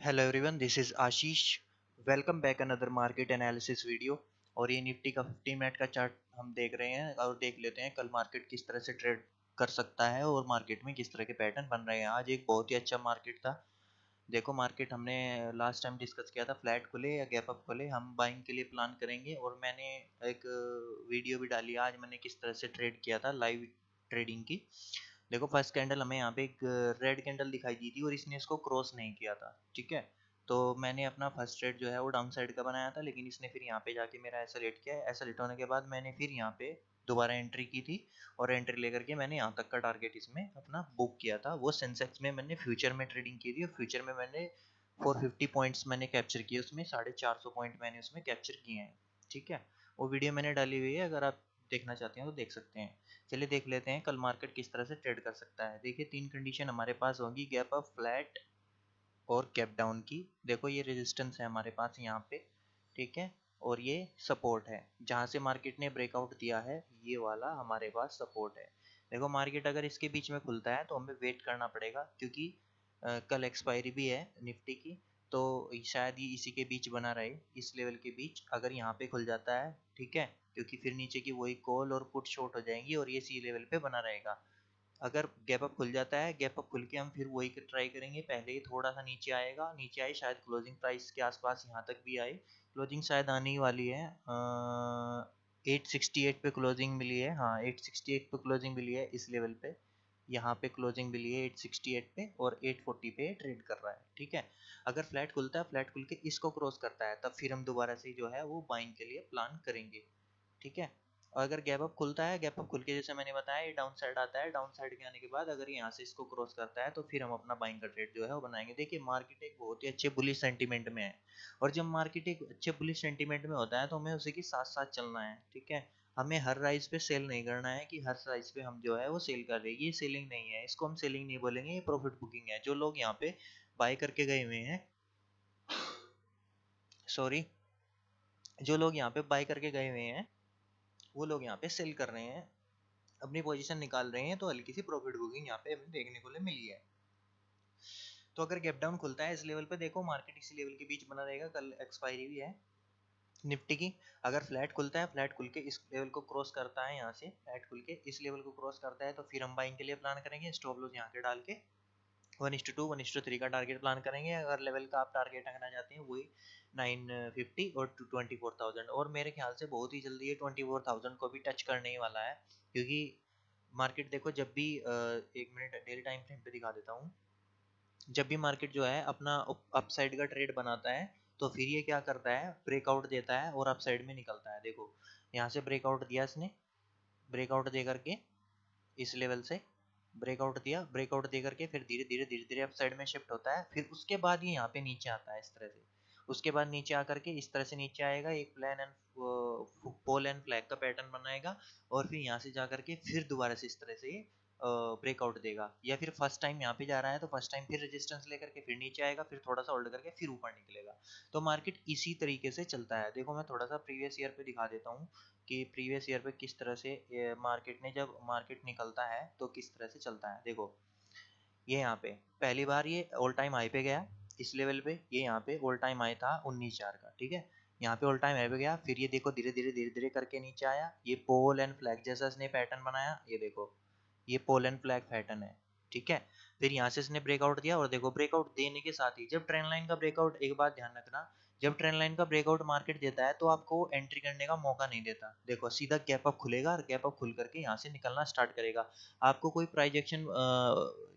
Hello everyone, this is Ashish. Welcome back another market analysis video. और ये Nifty का 15 minute का chart हम देख रहे हैं और देख लेते हैं कल मार्केट किस तरह से ट्रेड कर सकता है और मार्केट में किस तरह के पैटर्न बन रहे हैं। आज एक बहुत ही अच्छा मार्केट था। देखो, मार्केट हमने लास्ट टाइम डिस्कस किया था, फ्लैट खुले या गैप अप खुले हम बाइंग के लिए प्लान करेंगे। और मैंने एक वीडियो भी डाली आज, मैंने किस तरह से ट्रेड किया था, लाइव ट्रेडिंग की। देखो, फर्स्ट कैंडल हमें यहाँ पे एक रेड कैंडल दिखाई दी थी और इसने इसको क्रॉस नहीं किया था। ठीक है, तो मैंने अपना फर्स्ट ट्रेड जो है वो डाउन साइड का बनाया था, लेकिन इसने फिर यहाँ पे जाके मेरा ऐसा लेट किया है। ऐसा लेट होने के बाद मैंने फिर यहाँ पे दोबारा एंट्री की थी और एंट्री लेकर के मैंने यहाँ तक का टारगेट इसमें अपना बुक किया था। वो सेंसेक्स में मैंने फ्यूचर में ट्रेडिंग की थी और फ्यूचर में मैंने 450 पॉइंट्स मैंने कैप्चर किए, उसमें 450 पॉइंट मैंने उसमें कैप्चर किए हैं। ठीक है, वो वीडियो मैंने डाली हुई है, अगर आप देखना चाहते हैं तो देख सकते हैं। चलिए देख लेते हैं कल मार्केट किस तरह से ट्रेड कर सकता है। देखिए, तीन कंडीशन हमारे पास होगी, गैप अप, फ्लैट और गैप डाउन की। देखो, ये रेजिस्टेंस है हमारे पास यहाँ पे। ठीक है, और ये सपोर्ट है जहाँ से मार्केट ने ब्रेकआउट दिया है, ये वाला हमारे पास सपोर्ट है। देखो, मार्केट अगर इसके बीच में खुलता है तो हमें वेट करना पड़ेगा, क्योंकि कल एक्सपायरी भी है निफ्टी की। तो शायद ये इसी के बीच बना रहे, इस लेवल के बीच। अगर यहाँ पे खुल जाता है, ठीक है, क्योंकि फिर नीचे की वही कॉल और पुट शॉर्ट हो जाएंगी और ये सी लेवल पे बना रहेगा। अगर गैप अप खुल जाता है, गैप अप खुल के हम फिर वही ट्राई करेंगे। पहले ही थोड़ा सा नीचे आएगा, नीचे आए शायद क्लोजिंग प्राइस के आसपास यहाँ तक भी आए। क्लोजिंग शायद आने ही वाली है, 868 पे क्लोजिंग मिली है। हाँ, 868 पे क्लोजिंग मिली है इस लेवल पे। यहाँ पे क्लोजिंग मिली है 868 पे और 840 पे ट्रेड कर रहा है। ठीक है, अगर फ्लैट खुलता है, फ्लैट खुल के इसको क्रॉस करता है, तब फिर हम दोबारा से जो है वो बाइंग के लिए प्लान करेंगे। ठीक है, और अगर गैप अप खुलता है, गैप अप खुल के जैसे मैंने बताया ये डाउन साइड आता है, डाउन साइड के आने के बाद अगर यहाँ से इसको क्रॉस करता है तो फिर हम अपना बाइंग का ट्रेड जो है वो बनाएंगे। देखिए, मार्केट एक बहुत ही अच्छे बुलिश सेंटीमेंट में है, और जब मार्केट एक अच्छे बुलिश सेंटीमेंट में होता है तो हमें उसी के साथ साथ चलना है। ठीक है, हमें हर राइज पे सेल नहीं करना है कि हर राइज पे हम जो है वो सेल कर रहे हैं। ये सेलिंग नहीं है, इसको हम सेलिंग नहीं बोलेंगे, ये प्रॉफिट बुकिंग है। जो लोग यहाँ पे बाय करके गए हुए हैं, सॉरी, जो लोग यहाँ पे बाय करके गए हुए हैं वो लोग यहाँ पे सेल कर रहे हैं, अपनी पोजीशन निकाल रहे हैं। तो हल्की सी प्रॉफिट बुकिंग यहाँ पे हमें देखने को मिली है। तो अगर गैप डाउन खुलता है इस लेवल पे, देखो मार्केट इसी लेवल के बीच बना रहेगा, कल एक्सपायरी भी है निफ्टी की। अगर फ्लैट खुलता है, फ्लैट खुल के इस लेवल को क्रॉस करता है, यहाँ से फ्लैट खुल के इस लेवल को क्रॉस करता है, तो फिर हम बाइंग के लिए प्लान करेंगे। स्टॉप लॉस यहाँ के डाल के 1:2 1:3 का टारगेट प्लान करेंगे। अगर लेवल का आप टारगेट रखना चाहते हैं वही 950 और 24,000, और मेरे ख्याल से बहुत ही जल्दी ये 24,000 को भी टच करने ही वाला है। क्योंकि मार्केट देखो, जब भी एक मिनट डेली टाइम फ्रेम पे दिखा देता हूँ। जब भी मार्केट जो है अपना अपसाइड का ट्रेड बनाता है, तो फिर ये क्या करता है, ब्रेकआउट देता है और अपसाइड में निकलता है। देखो, यहाँ से ब्रेकआउट दिया इसने, ब्रेकआउट दे करके इस लेवल से ब्रेकआउट दिया, ब्रेकआउट दे करके फिर धीरे धीरे धीरे धीरे अपसाइड में शिफ्ट होता है। फिर उसके बाद ये यहाँ पे नीचे आता है इस तरह से। उसके बाद नीचे आकर के इस तरह से नीचे आएगा, एक plane and pole and flag का पैटर्न बनाएगा, और फिर यहाँ से जा करके फिर दोबारा से इस तरह से ब्रेकआउट देगा। या फिर फर्स्ट टाइम यहाँ पे जा रहा है तो फर्स्ट टाइम फिर रेजिस्टेंस लेकर के फिर नीचे आएगा, फिर थोड़ा सा होल्ड करके फिर ऊपर निकलेगा। तो मार्केट इसी तरीके से चलता है। देखो, मैं थोड़ा सा प्रीवियस ईयर पे दिखा देता हूँ कि प्रीवियस ईयर पे किस तरह से मार्केट ने, जब मार्केट निकलता है तो किस तरह से चलता है। देखो, ये यहाँ पे पहली बार ये ऑल टाइम हाई पे गया इस लेवल पे, ये यहाँ पे ऑल टाइम हाई था 19,400 का। ठीक है, यहाँ पे ऑल टाइम हाई पे गया, फिर ये देखो धीरे धीरे धीरे धीरे करके नीचे आया। ये पोल एंड फ्लैग जैसा इसने पैटर्न बनाया, ये देखो, ये पोल एंड फ्लैग पैटर्न है। ठीक है, फिर यहाँ से इसने ब्रेकआउट दिया, और देखो ब्रेकआउट देने के साथ ही जब ट्रेंड लाइन का ब्रेकआउट, एक बात ध्यान रखना, जब ट्रेंड लाइन का ब्रेकआउट मार्केट देता है तो आपको एंट्री करने का मौका नहीं देता। देखो, सीधा गैप अप खुलेगा और गैप अप खुल करके यहाँ से निकलना स्टार्ट करेगा। आपको कोई प्राइजेक्शन,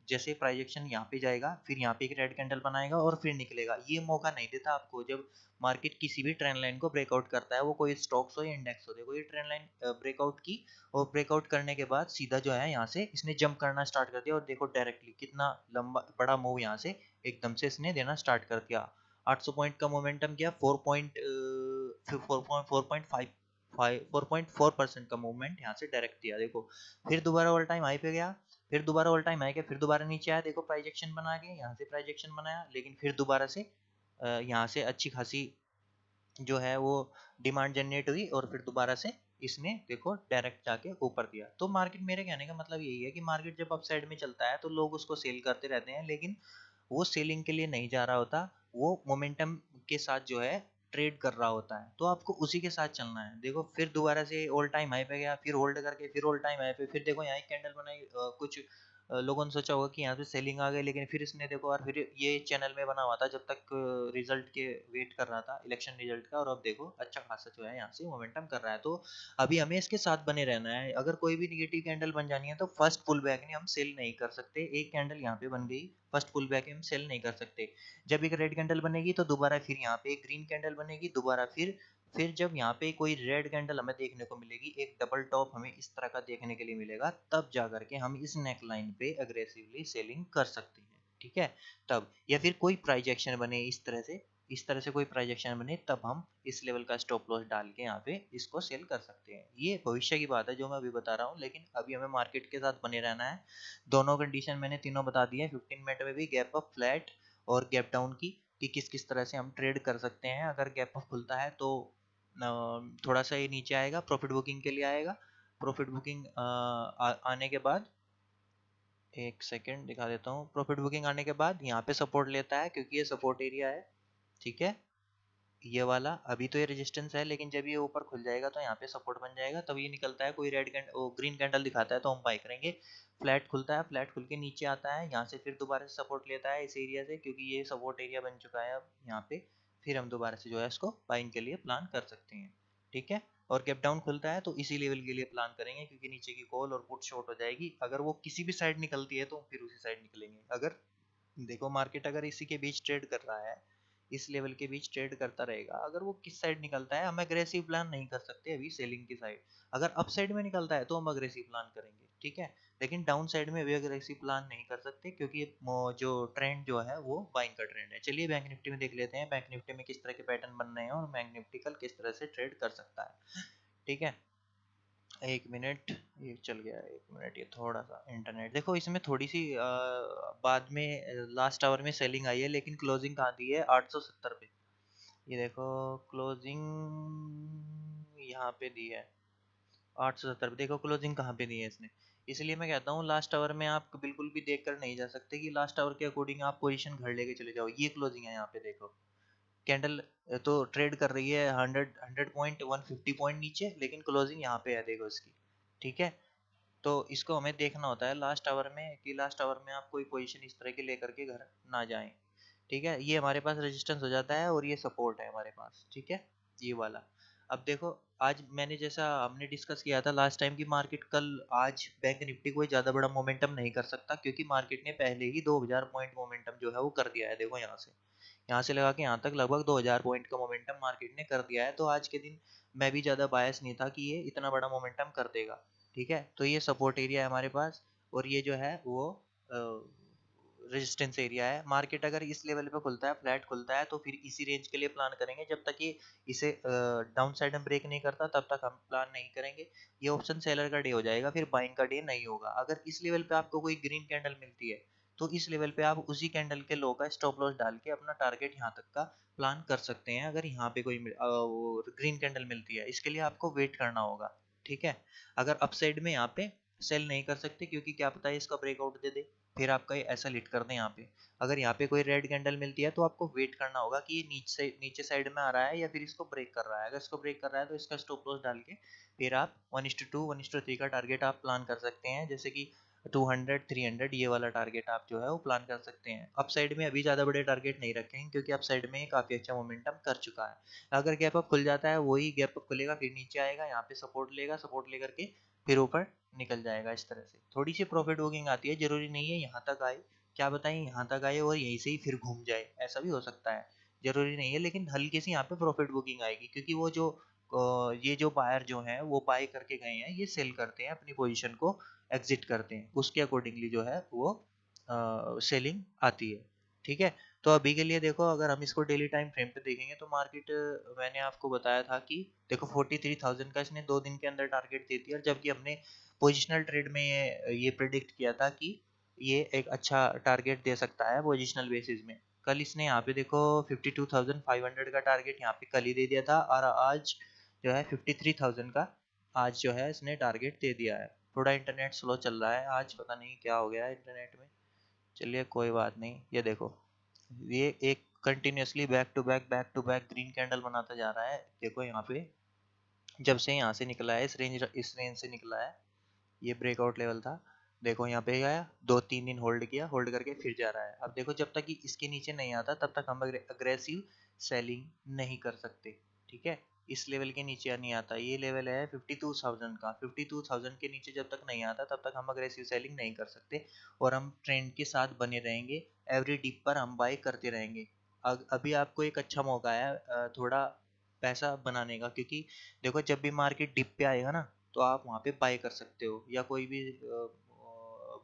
जैसे प्राइजेक्शन यहाँ पे जाएगा, फिर यहाँ पे एक रेड कैंडल बनाएगा और फिर निकलेगा, ये मौका नहीं देता आपको। जब मार्केट किसी भी ट्रेंड लाइन को ब्रेकआउट करता है, वो कोई स्टॉक्स हो या इंडेक्स हो, देखो ये ट्रेंड लाइन ब्रेकआउट की, और ब्रेकआउट करने के बाद सीधा जो है यहाँ से इसने जंप करना स्टार्ट कर दिया, और देखो डायरेक्टली कितना लंबा बड़ा मूव यहाँ से एकदम से इसने देना स्टार्ट कर दिया। 800 पॉइंट का मोमेंटम किया, 4.4% का मूवमेंट यहाँ से डायरेक्ट दिया। देखो, फिर दोबारा ऑल टाइम हाई पे गया, फिर दोबारा ऑल टाइम हाई के फिर दोबारा नीचे आया। देखो, प्राइजेक्शन बना के यहाँ से प्राइजेक्शन बनाया, लेकिन फिर दोबारा से यहाँ से अच्छी खासी जो है वो डिमांड जनरेट हुई, और फिर दोबारा से इसने देखो डायरेक्ट जाके ऊपर दिया। तो मार्केट, मेरे कहने का मतलब यही है कि मार्केट जब अपसाइड में चलता है तो लोग उसको सेल करते रहते हैं, लेकिन वो सेलिंग के लिए नहीं जा रहा होता, वो मोमेंटम के साथ जो है ट्रेड कर रहा होता है, तो आपको उसी के साथ चलना है। देखो फिर दोबारा से ऑल टाइम हाई पे गया, फिर होल्ड करके फिर ऑल टाइम हाई पे, फिर देखो यहाँ एक कैंडल बनाई, कुछ लोगों ने सोचा होगा कि यहाँ पे सेलिंग आ गई, लेकिन फिर इसने देखो और फिर ये चैनल में बना हुआ था जब तक रिजल्ट के वेट कर रहा था, इलेक्शन रिजल्ट का, और अब देखो अच्छा खासा जो है यहाँ से मोमेंटम कर रहा है। तो अभी हमें इसके साथ बने रहना है। अगर कोई भी निगेटिव कैंडल बन जानी है तो फर्स्ट पुल बैक नहीं, हम सेल नहीं कर सकते। एक कैंडल यहाँ पे बन गई, फर्स्ट पुल बैक हम सेल नहीं कर सकते। जब एक रेड कैंडल बनेगी तो दोबारा फिर यहाँ पे एक ग्रीन कैंडल बनेगी, दोबारा फिर जब यहाँ पे कोई रेड कैंडल हमें देखने को मिलेगी, एक डबल टॉप हमें इस तरह का देखने के लिए मिलेगा, तब जा करके हम इस नेक लाइन पे अग्रेसिवली सेलिंग कर सकते हैं। ठीक है, तब या फिर कोई प्राइस एक्शन बने इस तरह से कोई प्राइस एक्शन बने, तब हम इस लेवल का स्टॉप लॉस डाल के यहाँ पे इसको सेल कर सकते हैं। ये भविष्य की बात है जो मैं अभी बता रहा हूँ, लेकिन अभी हमें मार्केट के साथ बने रहना है। दोनों कंडीशन मैंने तीनों बता दी है, 15 मिनट में भी गैप अप, फ्लैट और गैप डाउन की, कि किस किस तरह से हम ट्रेड कर सकते हैं। अगर गैप अप खुलता है तो थोड़ा सा ये नीचे आएगा, प्रॉफिट बुकिंग के लिए आएगा। प्रॉफिट बुकिंग आने के बाद, एक सेकेंड दिखा देता हूँ, प्रॉफिट बुकिंग आने के बाद यहाँ पे सपोर्ट लेता है, क्योंकि ये सपोर्ट एरिया है। ठीक है, ये वाला अभी तो ये रेजिस्टेंस है, लेकिन जब ये ऊपर खुल जाएगा तो यहाँ पे सपोर्ट बन जाएगा, तब ये निकलता है, कोई रेड कैंडल ग्रीन कैंडल दिखाता है तो हम बाई करेंगे। फ्लैट खुलता है, फ्लैट खुल के नीचे आता है, यहाँ से फिर दोबारा से सपोर्ट लेता है इस एरिया से, क्योंकि ये सपोर्ट एरिया बन चुका है अब यहाँ पे, फिर हम दोबारा से जो है इसको बाइंग के लिए प्लान कर सकते हैं। ठीक है, और गैप डाउन खुलता है तो इसी लेवल के लिए प्लान करेंगे, क्योंकि नीचे की कॉल और पुट शॉर्ट हो जाएगी। अगर वो किसी भी साइड निकलती है तो फिर उसी साइड निकलेंगे। अगर देखो मार्केट अगर इसी के बीच ट्रेड कर रहा है, इस लेवल के बीच ट्रेड करता रहेगा, अगर वो किस साइड निकलता है, हम अग्रेसिव प्लान नहीं कर सकते अभी सेलिंग की साइड। अगर अप साइड में निकलता है तो हम अग्रेसिव प्लान करेंगे। ठीक है, लेकिन डाउन साइड में भी अग्रेसिव प्लान नहीं कर सकते, क्योंकि जो ट्रेंड जो है वो बाइंग का ट्रेंड है। चलिए बैंक निफ्टी में देख लेते हैं, बैंक निफ्टी में किस तरह के पैटर्न बन रहे हैं और बैंक निफ्टी कल किस तरह से ट्रेड कर सकता है। ठीक है, एक मिनट, ये चल गया, एक मिनट, ये थोड़ा सा इंटरनेट, देखो इसमें थोड़ी सी बाद में लास्ट आवर में सेलिंग आई है, लेकिन क्लोजिंग कहाँ दी है, 870 पे। ये देखो क्लोजिंग यहाँ पे दी है 870 पे, देखो क्लोजिंग कहाँ पे दी है इसने। इसलिए मैं कहता हूँ लास्ट आवर में आप बिल्कुल भी देख कर नहीं जा सकते, कि लास्ट आवर के अकॉर्डिंग आप पोजीशन घर लेके चले जाओ। ये क्लोजिंग है यहाँ पे, देखो कैंडल तो ट्रेड कर रही है 100 पॉइंट 150 पॉइंट नीचे, लेकिन क्लोजिंग यहाँ पे है देखो इसकी। ठीक है, तो इसको हमें देखना होता है लास्ट आवर में, कि लास्ट आवर में आप कोई पोजीशन इस तरह की लेकर के घर ना जाएं। ठीक है, ये हमारे पास रेजिस्टेंस हो जाता है और ये सपोर्ट है हमारे पास। ठीक है, ये वाला। अब देखो आज मैंने जैसा हमने डिस्कस किया था लास्ट टाइम की, मार्केट कल आज बैंक निफ्टी कोई ज़्यादा बड़ा मोमेंटम नहीं कर सकता, क्योंकि मार्केट ने पहले ही 2000 पॉइंट मोमेंटम जो है वो कर दिया है। देखो यहाँ से लगा के यहाँ तक लगभग 2000 पॉइंट का मोमेंटम मार्केट ने कर दिया है। तो आज के दिन मैं भी ज़्यादा बायस नहीं था कि ये इतना बड़ा मोमेंटम कर देगा। ठीक है, तो ये सपोर्ट एरिया है हमारे पास, और ये जो है वो रेजिस्टेंस एरिया है। मार्केट अगर इस लेवल पे खुलता है, फ्लैट खुलता है, तो फिर इसी रेंज के लिए प्लान करेंगे। जब तक ये इसे डाउन साइड में ब्रेक नहीं करता तब तक हम प्लान नहीं करेंगे। ये ऑप्शन सेलर का डे हो जाएगा, फिर बाइंग का डे नहीं होगा। अगर इस लेवल पे आपको कोई ग्रीन कैंडल मिलती है तो इस लेवल पे आप उसी कैंडल के लो का स्टॉप लॉस डाल के अपना टारगेट यहाँ तक का प्लान कर सकते हैं। अगर यहाँ पे कोई ग्रीन कैंडल मिलती है, इसके लिए आपको वेट करना होगा। ठीक है, अगर अपसाइड में यहाँ पे सेल नहीं कर सकते, क्योंकि क्या पता है इसका ब्रेकआउट दे दे, फिर आपका ये ऐसा लिट कर दे यहाँ पे। अगर यहाँ पे कोई रेड कैंडल मिलती है तो आपको वेट करना होगा कि ये नीचे साइड में आ रहा है या फिर इसको ब्रेक कर रहा है। अगर इसको ब्रेक कर रहा है तो इसका स्टॉप लॉस डाल के फिर आप 1:2 1:3 का टारगेट आप प्लान कर सकते हैं, जैसे कि 200 300, ये वाला टारगेट आप जो है वो प्लान कर सकते हैं। अप साइड में अभी ज़्यादा बड़े टारगेट नहीं रखेंगे, क्योंकि अप साइड में काफ़ी अच्छा मोमेंटम कर चुका है। अगर गैप अप खुल जाता है, वही गैप अप खुलेगा फिर नीचे आएगा, यहाँ पे सपोर्ट लेगा, सपोर्ट लेकर के फिर ऊपर निकल जाएगा। इस तरह से थोड़ी सी प्रॉफिट बुकिंग आती है, जरूरी नहीं है यहाँ तक आए, क्या बताएं यहाँ तक आए और यहीं से ही फिर घूम जाए, ऐसा भी हो सकता है, जरूरी नहीं है। लेकिन हल्की सी यहाँ पे प्रॉफिट बुकिंग आएगी, क्योंकि वो जो ये जो बायर जो है वो बाय करके गए हैं, ये सेल करते हैं, अपनी पोजीशन को एग्जिट करते हैं, उसके अकॉर्डिंगली जो है वो सेलिंग आती है। ठीक है, तो अभी के लिए देखो अगर हम इसको डेली टाइम फ्रेम पे देखेंगे तो मार्केट, मैंने आपको बताया था कि देखो 43,000 का इसने 2 दिन के अंदर टारगेट दे दिया, जबकि हमने पोजिशनल ट्रेड में ये प्रिडिक्ट किया था कि ये एक अच्छा टारगेट दे सकता है पोजिशनल बेसिस में। कल इसने यहाँ पे देखो 52,500 का टारगेट यहाँ पे कल ही दे दिया था, और आज जो है 53,000 का आज जो है इसने टारगेट दे दिया है। थोड़ा इंटरनेट स्लो चल रहा है आज, पता नहीं क्या हो गया है इंटरनेट में। चलिए कोई बात नहीं, ये देखो ये एक continuously back to back green candle बनाता जा रहा है। देखो यहाँ पे जब से यहाँ से निकला है, इस रेंज से निकला है, ये ब्रेकआउट लेवल था। देखो यहाँ पे आया, 2-3 दिन होल्ड किया, होल्ड करके फिर जा रहा है। अब देखो जब तक कि इसके नीचे नहीं आता तब तक हम अग्रेसिव सेलिंग नहीं कर सकते, ठीक है। इस लेवल के नीचे नहीं आता, ये लेवल है 52,000 का, 52,000 के नीचे जब तक नहीं आता तब तक हम अग्रेसिव सेलिंग नहीं कर सकते, और हम ट्रेंड के साथ बने रहेंगे। एवरी डिप पर हम बाय करते रहेंगे। अभी आपको एक अच्छा मौका है थोड़ा पैसा बनाने का, क्योंकि देखो जब भी मार्केट डिप पे आएगा ना, तो आप वहाँ पे बाय कर सकते हो, या कोई भी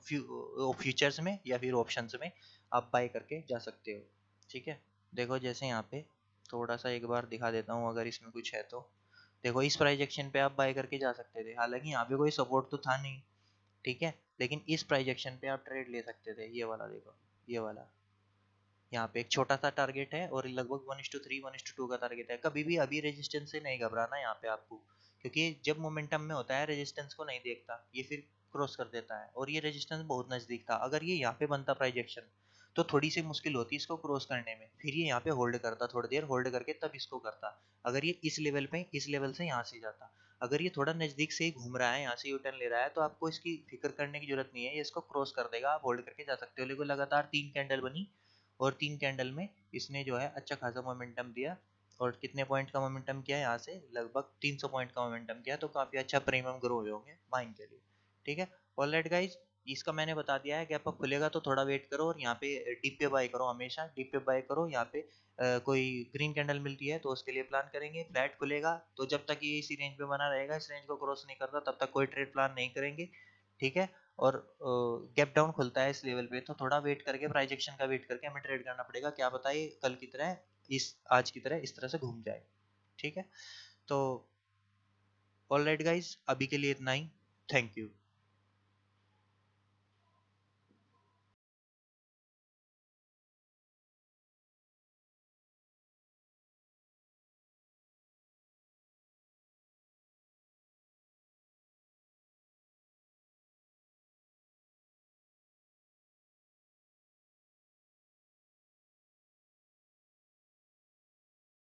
फ्यूचर्स में या फिर ऑप्शंस में आप बाय करके जा सकते हो, ठीक है। देखो जैसे यहाँ पे थोड़ा सा एक बार दिखा देता हूँ, अगर इसमें कुछ है तो। देखो इस प्राइस एक्शन पे आप बाय करके जा सकते थे, हालांकि यहाँ पे कोई सपोर्ट तो था नहीं, ठीक है, लेकिन इस प्राइस एक्शन पे आप ट्रेड ले सकते थे। ये वाला देखो, ये वाला यहाँ पे एक छोटा सा टारगेट है, और लगभग 1:3 1:2 का टारगेट है। कभी भी अभी रेजिस्टेंस से नहीं घबराना यहाँ पे आपको, क्योंकि जब मोमेंटम में होता है रेजिस्टेंस को नहीं देखता, ये फिर क्रॉस कर देता है, और ये रेजिस्टेंस बहुत नजदीक था। अगर ये यहाँ पे बनता प्राइजेक्शन, तो थोड़ी सी मुश्किल होती इसको क्रॉस करने में, फिर ये यहाँ पे होल्ड करता, थोड़ी देर होल्ड करके तब इसको करता। अगर ये इस लेवल पे, इस लेवल से यहाँ से जाता, अगर ये थोड़ा नजदीक से ही घूम रहा है, यहाँ से यूटर्न ले रहा है, तो आपको इसकी फिक्र करने की जरूरत नहीं है, ये इसको क्रॉस कर देगा, आप होल्ड करके जा सकते हो। लेकिन लगातार 3 कैंडल बनी, और 3 कैंडल में इसने जो है अच्छा खासा मोमेंटम दिया, और कितने पॉइंट का मोमेंटम किया है यहाँ से, लगभग 300 पॉइंट का मोमेंटम किया, तो काफी अच्छा प्रीमियम ग्रो हुए होंगे बाइंग के लिए, ठीक है। ऑलराइट गाइज, इसका मैंने बता दिया है, गैप अप खुलेगा तो थोड़ा वेट करो, और यहाँ पे डिप पे बाय करो, हमेशा डिप पे बाय करो। यहाँ पे कोई ग्रीन कैंडल मिलती है तो उसके लिए प्लान करेंगे, फ्लैट खुलेगा तो जब तक ये इसी रेंज पे बना रहेगा, इस रेंज को क्रॉस नहीं करता, तब तक कोई ट्रेड प्लान नहीं करेंगे, ठीक है। और गैप डाउन खुलता है इस लेवल पे, तो थोड़ा वेट करके, प्राइस एक्शन का वेट करके हमें ट्रेड करना पड़ेगा। क्या पता ये कल की तरह, इस आज की तरह इस तरह से घूम जाए, ठीक है। तो ऑलराइट गाइज, अभी के लिए इतना ही। Thank you.